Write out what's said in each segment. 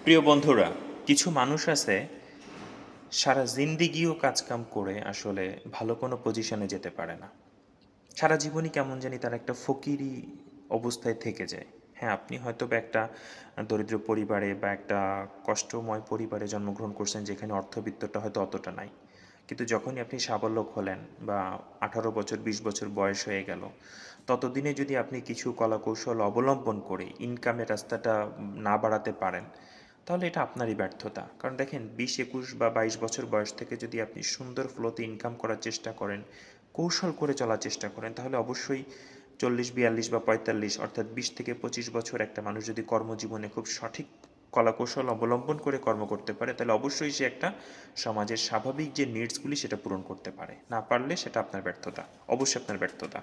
প্রিয় বন্ধুরা, কিছু মানুষ আছে সারা জিন্দিগিও কাজকাম করে আসলে ভালো কোনো পজিশনে যেতে পারে না। সারা জীবনই কেমন জানি তার একটা ফকিরি অবস্থায় থেকে যায়। হ্যাঁ, আপনি হয়তো বা একটা দরিদ্র পরিবারে বা একটা কষ্টময় পরিবারে জন্মগ্রহণ করছেন যেখানে অর্থবিত্তটা হয়তো অতটা নাই। কিন্তু যখনই আপনি সাবল্যক হলেন বা 18 বছর 20 বছর বয়স হয়ে গেল, ততদিনে যদি আপনি কিছু কলাকৌশল অবলম্বন করে ইনকামের রাস্তাটা না বাড়াতে পারেন, তাহলে এটা আপনারই ব্যর্থতা। কারণ দেখেন, 20 21 বা 22 বছর বয়স থেকে যদি আপনি সুন্দর ফ্লোতে ইনকাম করার চেষ্টা করেন, কৌশল করে চলার চেষ্টা করেন, তাহলে অবশ্যই 40 42 বা 45 অর্থাৎ 20 থেকে 25 বছর একটা মানুষ যদি কর্মজীবনে খুব সঠিক কলাকৌশল অবলম্বন করে কর্ম করতে পারে, তাহলে অবশ্যই সে একটা সমাজের স্বাভাবিক যে নিডসগুলি সেটা পূরণ করতে পারে। না পারলে সেটা আপনার ব্যর্থতা, অবশ্যই আপনার ব্যর্থতা।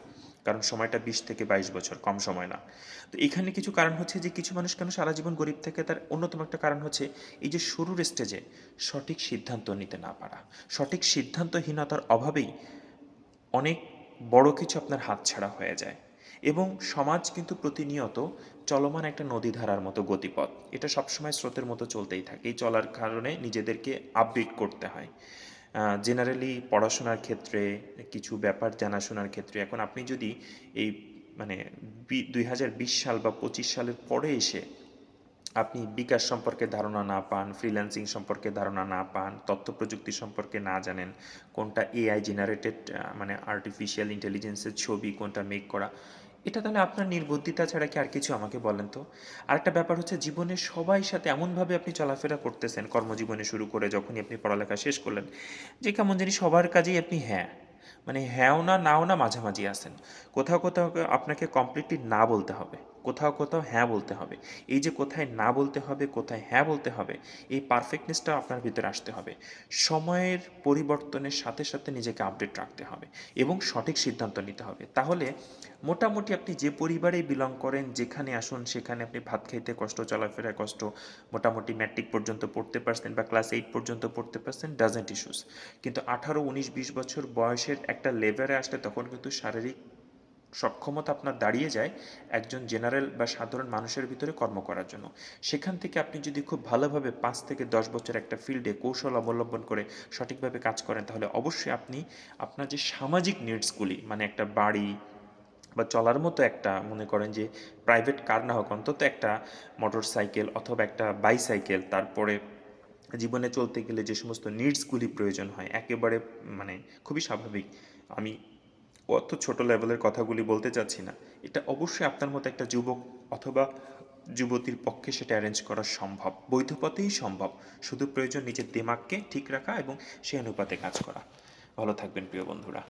কারণ সময়টা 20 থেকে 22 বছর, কম সময় না। তো এখানে কিছু কারণ হচ্ছে যে কিছু মানুষ কেন সারা জীবন গরিব থাকে, তার অন্যতম একটা কারণ হচ্ছে এই যে শুরুর স্টেজে সঠিক সিদ্ধান্ত নিতে না পারা। সঠিক সিদ্ধান্তহীনতার অভাবেই অনেক বড় কিছু আপনার হাতছাড়া হয়ে যায়। এবং সমাজ কিন্তু প্রতিনিয়ত চলমান একটা নদীধারার মতো গতিপথ, এটা সবসময় স্রোতের মতো চলতেই থাকে। এই চলার কারণে নিজেদেরকে আপডেট করতে হয়। জেনারেলি পড়াশোনার ক্ষেত্রে, কিছু ব্যাপার জানাশোনার ক্ষেত্রে এখন আপনি যদি এই মানে 2020 সাল বা 25 সালের পরে এসে আপনি বিকাশ সম্পর্কে ধারণা না পান, ফ্রিল্যান্সিং সম্পর্কে ধারণা না পান, তথ্য প্রযুক্তি সম্পর্কে না জানেন, কোনটা এআই জেনারেটেড মানে আর্টিফিশিয়াল ইন্টেলিজেন্সের ছবি, কোনটা মেক করা, এটা তাহলে আপনার নির্বুদ্ধিতা ছাড়া কি আর কিছু? আমাকে বলেন তো। আরেকটা ব্যাপার হচ্ছে, জীবনে সবাই সাথে এমনভাবে আপনি চলাফেরা করতেছেন কর্মজীবনে শুরু করে যখনই আপনি পড়ালেখা শেষ করলেন, যে কেমন জানি সবার কাজেই আপনি হ্যাঁ, মানে হ্যাঁও না নাও না, মাঝামাঝি আছেন। কোথাও কোথাও আপনাকে কমপ্লিটলি না বলতে হবে, কোথাও কোথাও হ্যাঁ বলতে হবে। এই যে কোথায় না বলতে হবে, কোথায় হ্যাঁ বলতে হবে, এই পারফেক্টনেসটা আপনার ভিতরে আসতে হবে। সময়ের পরিবর্তনের সাথে সাথে নিজেকে আপডেট রাখতে হবে এবং সঠিক সিদ্ধান্ত নিতে হবে। তাহলে মোটামুটি আপনি যে পরিবারেই বিলং করেন, যেখানে আসুন সেখানে আপনি ভাত খাইতে কষ্ট, চলাফেরায় কষ্ট, মোটামুটি ম্যাট্রিক পর্যন্ত পড়তে পারছেন বা ক্লাস 8 পর্যন্ত পড়তে পারছেন, ডাজেন্ট ইস্যুস। কিন্তু 18 19 20 বছর বয়সের একটা লেভেলে আসলে তখন কিন্তু শারীরিক সক্ষমতা আপনার দাঁড়িয়ে যায় একজন জেনারেল বা সাধারণ মানুষের ভিতরে কর্ম করার জন্য। সেখান থেকে আপনি যদি খুব ভালোভাবে 5 থেকে 10 বছর একটা ফিল্ডে কৌশল অবলম্বন করে সঠিকভাবে কাজ করেন, তাহলে অবশ্যই আপনি আপনার যে সামাজিক নিডসগুলি, মানে একটা বাড়ি বা চলার মতো একটা, মনে করেন যে প্রাইভেট কার না হোক, অন্তত একটা মোটর সাইকেল অথবা একটা বাইসাইকেল, তারপরে জীবনে চলতে গেলে যে সমস্ত নিডসগুলি প্রয়োজন হয় একেবারে, মানে খুবই স্বাভাবিক। আমি অত ছোট লেভেলের কথাগুলি বলতে চাচ্ছি না। এটা অবশ্যই আপনার মতো একটা যুবক অথবা যুবতীর পক্ষে সেটা অ্যারেঞ্জ করা সম্ভব, বৈধ পথেই সম্ভব। শুধু প্রয়োজন নিজের দিমাগকে ঠিক রাখা এবং সেই অনুপাতে কাজ করা। ভালো থাকবেন প্রিয় বন্ধুরা।